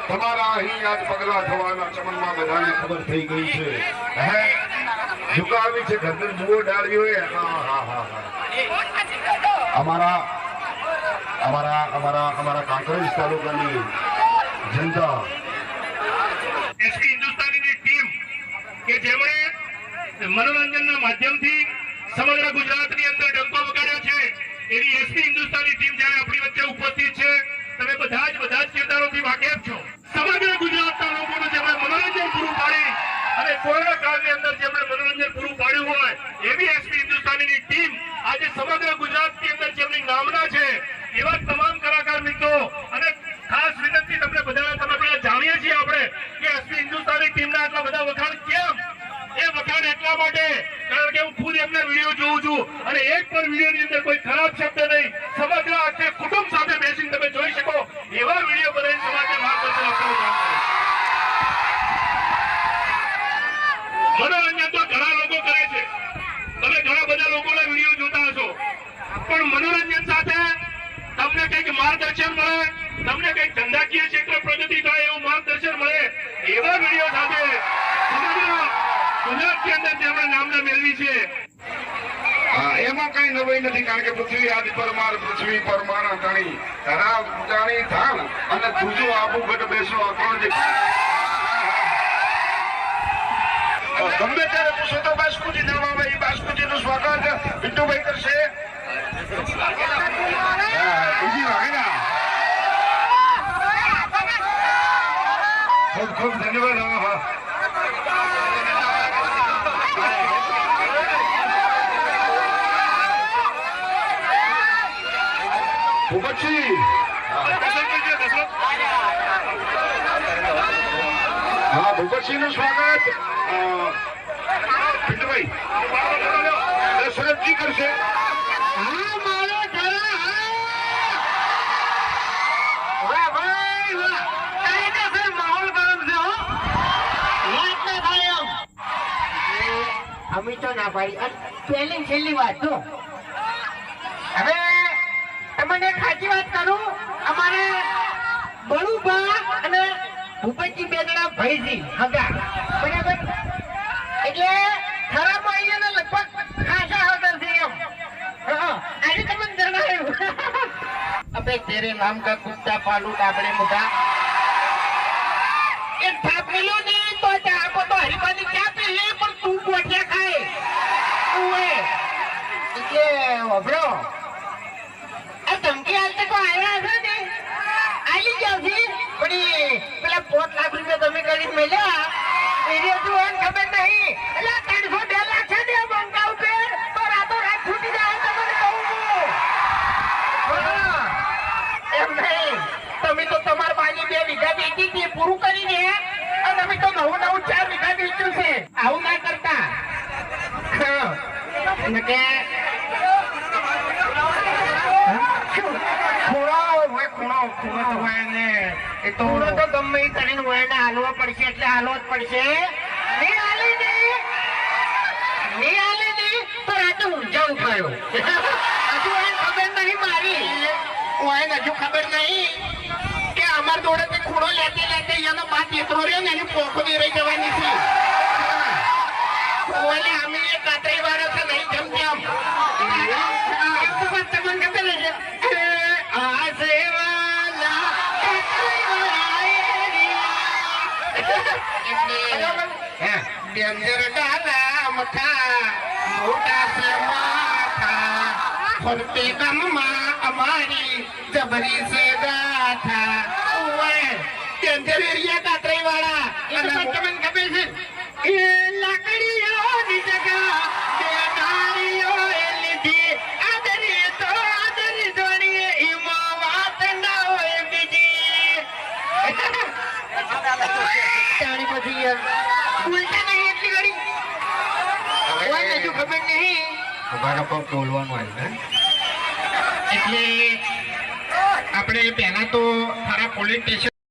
તમારા અહીં આજ પગલા થવાના ચમનમાં બધાને ખબર થઈ ગઈ છે. હે ઝુકાવી છે ઘર જુઓ ડાળ્યો એ. અમારા અમારા અમારા અમારા કાંકરેજ તાલુકાની જનતા એસપી હિન્દુસ્તાનીની ટીમ કે જેમણે મનોરંજનના માધ્યમથી સમગ્ર ગુજરાતની અંદર ડંકો વગાડ્યો છે એવી એસપી હિન્દુસ્તાની ટીમ જ્યારે આપણી વચ્ચે ઉપસ્થિત છે. તમે બધા જ કિરદારોથી વાકેફ છો. સમગ્ર ગુજરાતના લોકોને જેમણે મનોરંજન પૂરું પાડી અને કોરોના કાળની અંદર જેમણે મનોરંજન પૂરું પાડ્યું હોય એવી એસપી હિન્દુસ્તાનીની ટીમ આજે સમગ્ર ગુજરાતની અંદર જેમની નામના છે એવા તમામ કલાકાર મિત્રો અને ખાસ વિનંતી તમને બધા તમે બધા જાણીએ છીએ આપણે કે એસપી હિન્દુસ્તાની ટીમના આટલા બધા વખાણ કેમ? એ વખાણ એટલા માટે કારણ કે હું ખુદ એમના વિડીયો જોઉં છું અને એક પણ વિડીયોની અંદર કોઈ ખરાબ શબ્દ નહીં, સમગ્ર આખે કુટુંબ સાથે બેસીને તમે જોઈ શકો એવા વિડીયો બનાવી સમાજને માર્ગદર્શન આપવાનું કામ કરે. મનોરંજન તો ઘણા લોકો કરે છે, તમે ઘણા બધા લોકોના વિડીયો જોતા હશો, પણ મનોરંજન સાથે તમને કંઈક માર્ગદર્શન મળે, તમને કંઈક ધંધાકીય ક્ષેત્રે પ્રગતિ થાય એવું માર્ગદર્શન મળે એવા વિડીયો સાથે સમગ્ર ગુજરાતની અંદર જેમણે નામના મેળવી છે. એમાં કઈ નવાઈ નથી કારણ કે પૃથ્વી આદિ પરમાર પૃથ્વી પરમાર જાણી ધરા જાણી ધામ અને તુજો આબુ ઘટ બેસો અકોણ જે ગમે ત્યારે પૂછો તો બાસ્કુજી નામ આવે એ બાસ્કુજી નું સ્વાગત પિન્ટુભાઈ કરશે. બીજી વાગે ખૂબ ખૂબ ધન્યવાદ. ભૂપતસિંહ હા ભૂપતસિંહ નું સ્વાગત પિન્ટુભાઈ શરદજી કરશે. અમે તો ના પાડી પહેલી છેલ્લી વાત તો હવે તમને સાચી વાત કરું, અમારે બળુબા અને ભૂપતજી બે જણા ભાઈજી હતા બરાબર, એટલે ખરાબ અહીંયા લગભગ ખાસા હતા છે એમ. આજે તમને જણાવ્યું અબે તેરે નામ કા કુત્તા પાલુ ડાબડે મુઢા એ થાપેલો નહીં તો આપો તો હરીબાની ક્યાં પી લે પણ તું ગોઠિયા ખાય ઓએ એટલે વબરો આ ધમકી હાલતે તો આવ્યા હશે ને આલી જાવ છે પણ પેલા 5 લાખ રૂપિયા તમે કરી મેલ્યા એને તું એને ખબર નહીં એટલે 302 લાખ છે ને બંકા ઉપર તો રાતો રાત છૂટી જાય તમને કહું છું. એમ નહીં તમે તો તમારા બાની 2 વીઘા વેચી હતી પૂરું કરી દે અને તમે તો નવું 4 વીઘા વેચ્યું છે. આવું ના કરતા અને કે ગમે કરીને વયને હાલવો પડશે એટલે હાલવો જ પડશે. નહીં હાલી નહીં તો રાતે ઊંઝા ઉઠાયો હજુ એને ખબર નહીં મારી એને હજુ ખબર નહીં કે અમાર જોડે ખૂણો લેતે એનો બાદ દીકરો રહ્યો ને એની પોખડી રહી જવાની છે. ઓલે અમે કાતરી વાળો છે નહીં જમ તમને ખબર છે આ સેવાના ડેન્જર ડાલા મઠા મોટા સે માથા ફરતે ગામમાં અમારી જબરી સે ગાથા ઓય ડેન્જર એરિયા કાતરી વાળા અને તમને ખબર છે એ લાકડીઓની જગા બે નારીઓ લીધી આદરી તો આદરી ધોણી ઈમાં વાત ના હોય બીજી તાણી પછી યાર બોલતા નહીં એટલી ઘડી ઓય હજુ ખબર નહીં તમારા પર બોલવાનું આવ્યું એટલે આપણે પહેલા તો થારા પોલીસ સ્ટેશન